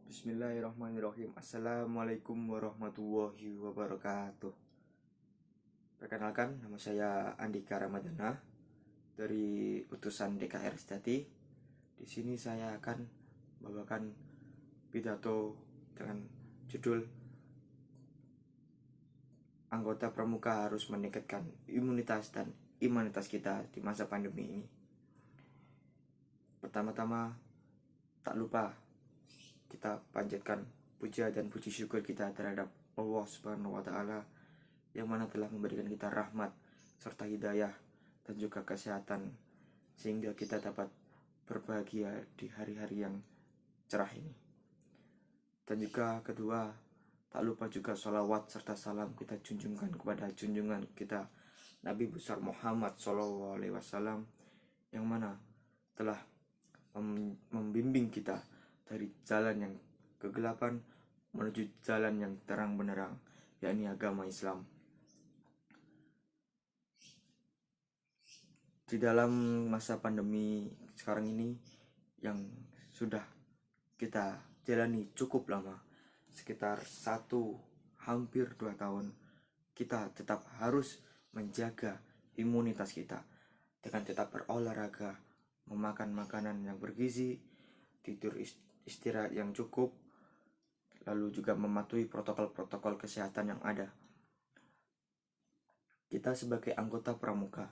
Bismillahirrahmanirrahim. Assalamualaikum warahmatullahi wabarakatuh. Perkenalkan, nama saya Andika Ramadana dari utusan DKR Sejati. Di sini saya akan membawakan pidato dengan judul Anggota Pramuka harus meningkatkan imunitas dan imanitas kita di masa pandemi ini. Pertama-tama, tak lupa kita panjatkan puja dan puji syukur kita terhadap Allah Subhanahu wa Ta'ala yang mana telah memberikan kita rahmat serta hidayah dan juga kesehatan sehingga kita dapat berbahagia di hari-hari yang cerah ini. Dan juga kedua, tak lupa juga sholawat serta salam kita junjungkan kepada junjungan kita Nabi besar Muhammad SAW yang mana telah membimbing kita dari jalan yang kegelapan menuju jalan yang terang benderang, yakni agama Islam. Di dalam masa pandemi sekarang ini yang sudah kita jalani cukup lama, sekitar hampir 2 tahun, kita tetap harus menjaga imunitas kita dengan tetap berolahraga, memakan makanan yang bergizi, tidur istirahat yang cukup, lalu juga mematuhi protokol-protokol kesehatan yang ada. Kita sebagai anggota pramuka,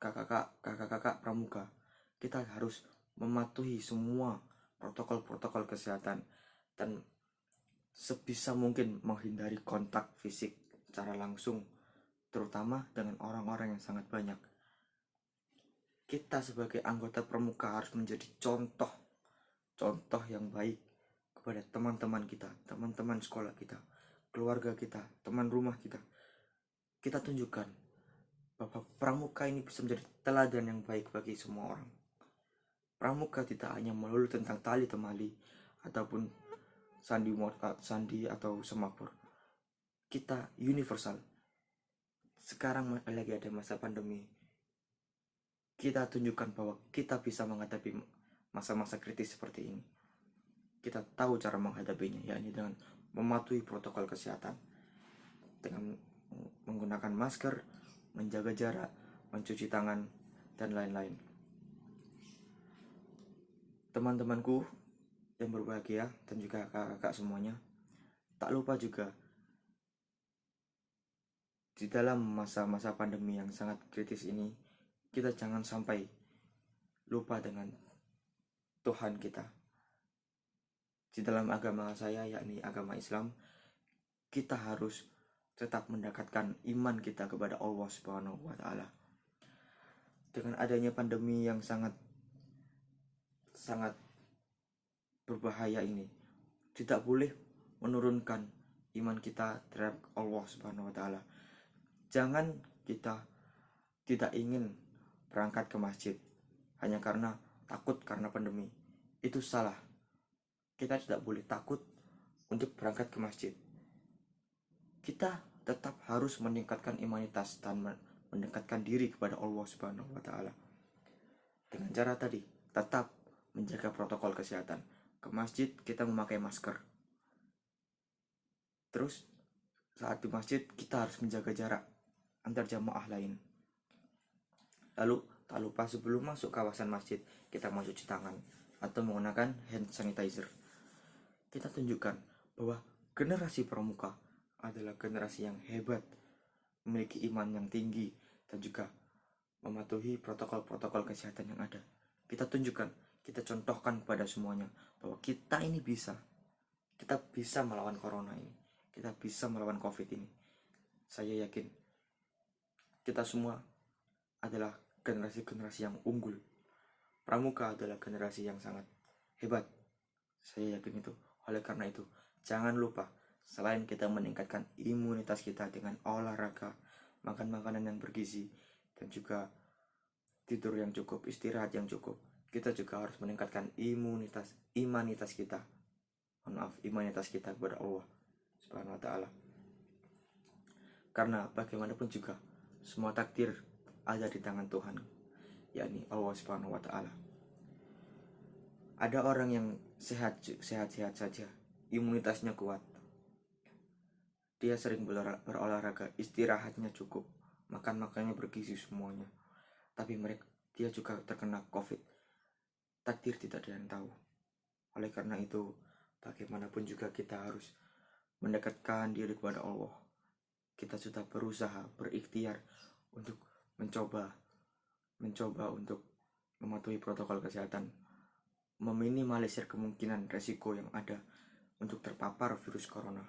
kakak-kakak pramuka, kita harus mematuhi semua protokol-protokol kesehatan dan sebisa mungkin menghindari kontak fisik secara langsung, terutama dengan orang-orang yang sangat banyak. Kita sebagai anggota pramuka harus menjadi contoh yang baik kepada teman-teman kita, teman-teman sekolah kita, keluarga kita, teman rumah kita. Kita tunjukkan bahwa pramuka ini bisa menjadi teladan yang baik bagi semua orang. Pramuka tidak hanya melulu tentang tali temali ataupun sandi atau semapur. Kita universal. Sekarang lagi ada masa pandemi. Kita tunjukkan bahwa kita bisa menghadapi masa-masa kritis seperti ini. Kita tahu cara menghadapinya, yakni dengan mematuhi protokol kesehatan, dengan menggunakan masker, menjaga jarak, mencuci tangan, dan lain-lain. Teman-temanku yang berbahagia dan juga kakak-kakak semuanya, tak lupa juga di dalam masa-masa pandemi yang sangat kritis ini, kita jangan sampai lupa dengan Tuhan kita. Di dalam agama saya, yakni agama Islam, kita harus tetap mendekatkan iman kita kepada Allah Subhanahu wa Ta'ala. Dengan adanya pandemi yang sangat berbahaya ini, tidak boleh menurunkan iman kita terhadap Allah Subhanahu wa Ta'ala. Jangan kita tidak ingin berangkat ke masjid hanya karena takut karena pandemi. Itu salah. Kita tidak boleh takut untuk berangkat ke masjid. Kita tetap harus meningkatkan imanitas dan mendekatkan diri kepada Allah Subhanahu wa Ta'ala. Dengan cara tadi, tetap menjaga protokol kesehatan. Ke masjid kita memakai masker. Terus saat di masjid kita harus menjaga jarak antar jamaah lain. Lalu tak lupa sebelum masuk kawasan masjid kita mencuci tangan atau menggunakan hand sanitizer. Kita tunjukkan bahwa generasi pramuka adalah generasi yang hebat, memiliki iman yang tinggi dan juga mematuhi protokol-protokol kesehatan yang ada. Kita tunjukkan, kita contohkan kepada semuanya bahwa kita ini bisa. Kita bisa melawan corona ini. Kita bisa melawan COVID ini. Saya yakin kita semua adalah generasi-generasi yang unggul. Pramuka adalah generasi yang sangat hebat. Saya yakin itu. Oleh karena itu, jangan lupa selain kita meningkatkan imunitas kita dengan olahraga, makan makanan yang bergizi, dan juga tidur yang cukup, istirahat yang cukup, kita juga harus meningkatkan imanitas kita kepada Allah Subhanahu wa Ta'ala. Karena bagaimanapun juga semua takdir ada di tangan Tuhan, yakni Allah Subhanahu wa Ta'ala. Ada orang yang sehat-sehat saja, imunitasnya kuat, dia sering berolahraga, istirahatnya cukup, makannya bergizi semuanya, tapi dia juga terkena COVID. Takdir tidak ada yang tahu. Oleh karena itu, bagaimanapun juga kita harus mendekatkan diri kepada Allah. Kita sudah berusaha, berikhtiar untuk mencoba untuk mematuhi protokol kesehatan, meminimalisir kemungkinan resiko yang ada untuk terpapar virus corona.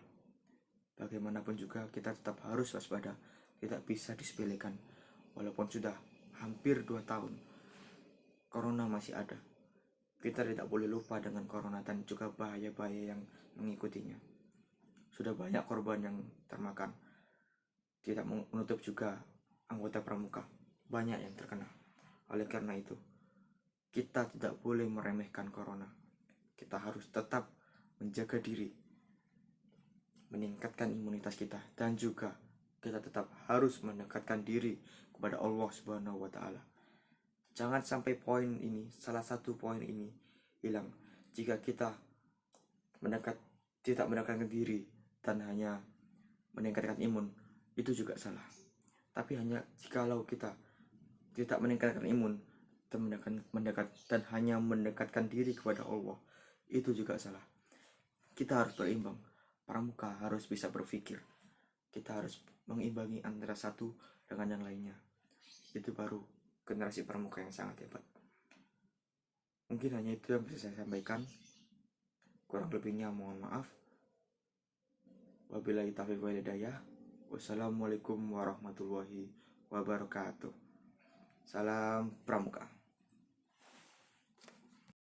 Bagaimanapun juga kita tetap harus waspada, tidak bisa disepelekan. Walaupun sudah hampir 2 tahun, corona masih ada. Kita tidak boleh lupa dengan corona dan juga bahaya-bahaya yang mengikutinya. Sudah banyak korban yang termakan. Tidak menutup juga anggota pramuka, banyak yang terkena. Oleh karena itu, kita tidak boleh meremehkan corona. Kita harus tetap menjaga diri, meningkatkan imunitas kita, dan juga kita tetap harus mendekatkan diri kepada Allah Subhanahu wa Ta'ala. Jangan sampai salah satu poin ini hilang. Jika kita tidak mendekatkan diri dan hanya meningkatkan imun, itu juga salah. Tapi hanya jikalau kita tidak meningkatkan imun dan hanya mendekatkan diri kepada Allah, itu juga salah. Kita harus berimbang. Pramuka harus bisa berpikir. Kita harus mengimbangi antara satu dengan yang lainnya. Itu baru generasi pramuka yang sangat hebat. Mungkin hanya itu yang bisa saya sampaikan. Kurang lebihnya mohon maaf. Wabillahi taufiq wal hidayah. Wassalamualaikum warahmatullahi wabarakatuh. Salam pramuka.